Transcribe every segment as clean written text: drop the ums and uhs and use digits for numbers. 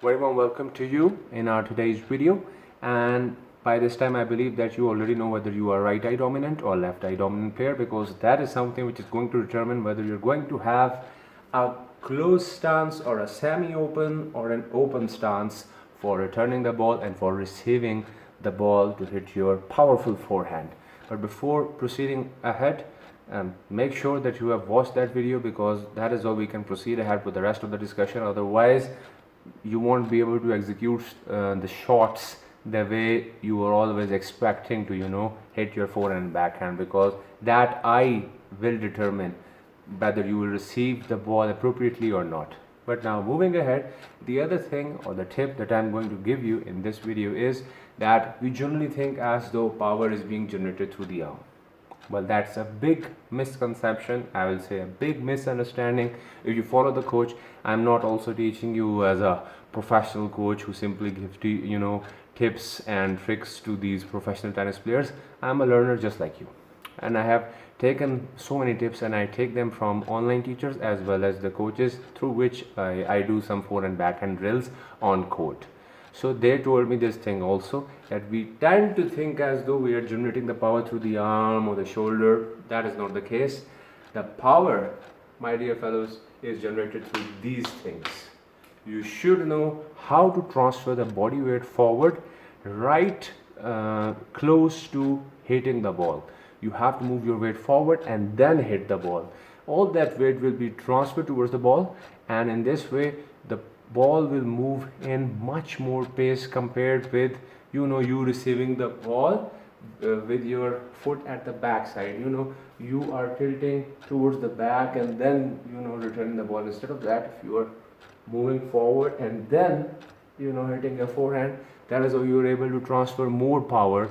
Very warm welcome to you in our today's video. And by this time I believe that you already know whether you are right eye dominant or left eye dominant player, because that is something which is going to determine whether you're going to have a closed stance or a semi-open or an open stance for returning the ball and for receiving the ball to hit your powerful forehand. But before proceeding ahead, make sure that you have watched that video, because that is how we can proceed ahead with the rest of the discussion. Otherwise you won't be able to execute the shots the way you were always expecting to hit your forehand and backhand, because that eye will determine whether you will receive the ball appropriately or not. But now moving ahead, the other thing or the tip that I'm going to give you in this video is that we generally think as though power is being generated through the arm. Well, that's a big misconception, I will say a big misunderstanding. If you follow the coach, I'm not also teaching you as a professional coach who simply gives tips and tricks to these professional tennis players. I'm a learner just like you, and I have taken so many tips and I take them from online teachers as well as the coaches, through which I do some forehand backhand drills on court. So they told me this thing also, that we tend to think as though we are generating the power through the arm or the shoulder. That is not the case. The power, my dear fellows, is generated through these things. You should know how to transfer the body weight forward, right close to hitting the ball. You have to move your weight forward and then hit the ball. All that weight will be transferred towards the ball, and in this way the ball will move in much more pace compared with you receiving the ball with your foot at the back side. You are tilting towards the back and then returning the ball. Instead of that, if you are moving forward and then hitting a forehand, that is how you are able to transfer more power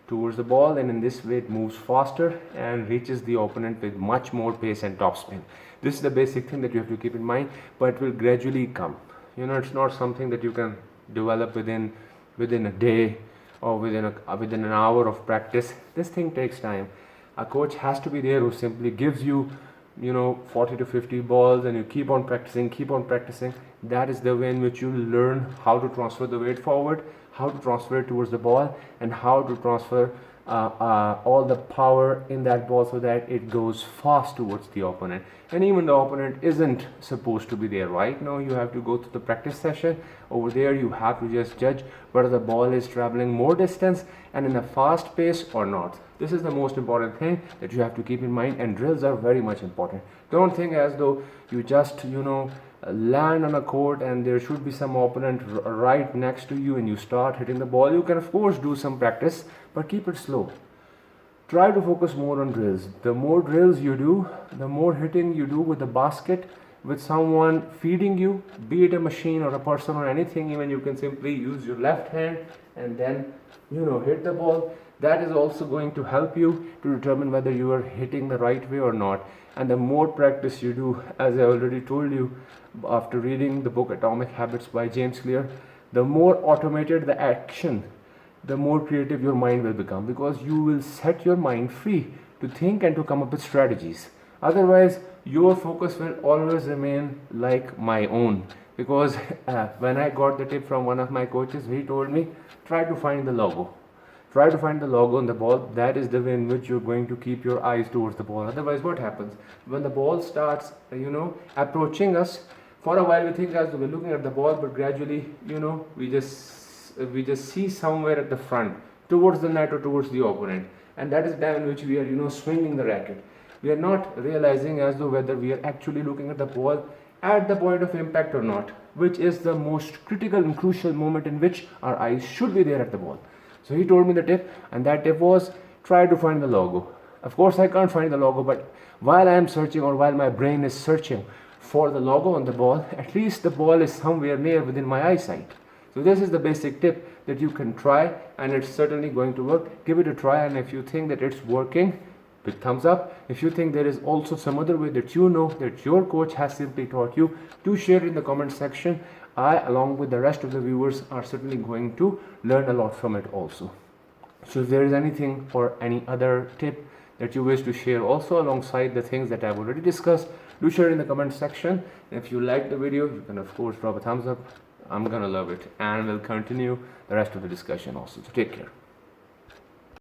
towards the ball, and in this way it moves faster and reaches the opponent with much more pace and topspin. This is the basic thing that you have to keep in mind, but it will gradually come. It's not something that you can develop within a day or within an hour of practice. This thing takes time. A coach has to be there who simply gives you 40 to 50 balls, and you keep on practicing. That is the way in which you learn how to transfer the weight forward, how to transfer it towards the ball, and how to transfer all the power in that ball so that it goes fast towards the opponent. And even the opponent isn't supposed to be there right now. You have to go to the practice session. Over there you have to just judge whether the ball is traveling more distance and in a fast pace or not. This is the most important thing that you have to keep in mind, and drills are very much important. Don't think as though you just land on a court and there should be some opponent right next to you and you start hitting the ball. You can of course do some practice, but keep it slow. Try to focus more on drills. The more drills you do, the more hitting you do with the basket, with someone feeding you, be it a machine or a person or anything. Even you can simply use your left hand and then hit the ball. That is also going to help you to determine whether you are hitting the right way or not. And the more practice you do, as I already told you after reading the book Atomic Habits by James Clear, the more automated the action, the more creative your mind will become, because you will set your mind free to think and to come up with strategies. Otherwise your focus will always remain like my own, because when I got the tip from one of my coaches, he told me, try to find the logo. Try to find the logo on the ball. That is the way in which you're going to keep your eyes towards the ball. Otherwise what happens? When the ball starts approaching us, for a while we think as though we're looking at the ball, but gradually we just see somewhere at the front towards the net or towards the opponent, and that is the time in which we are swinging the racket. We are not realizing as though whether we are actually looking at the ball at the point of impact or not, which is the most critical and crucial moment in which our eyes should be there at the ball. So he told me the tip, and that tip was, try to find the logo. Of course I can't find the logo, but while I am searching, or while my brain is searching for the logo on the ball, at least the ball is somewhere near within my eyesight. So this is the basic tip that you can try, and it's certainly going to work. Give it a try, and if you think that it's working, big thumbs up. If you think there is also some other way that that your coach has simply taught you, do share in the comment section. I, along with the rest of the viewers, are certainly going to learn a lot from it also. So if there is anything or any other tip that you wish to share also alongside the things that I've already discussed, do share in the comment section. If you like the video, you can of course drop a thumbs up. I'm gonna love it, and we'll continue the rest of the discussion also. So take care.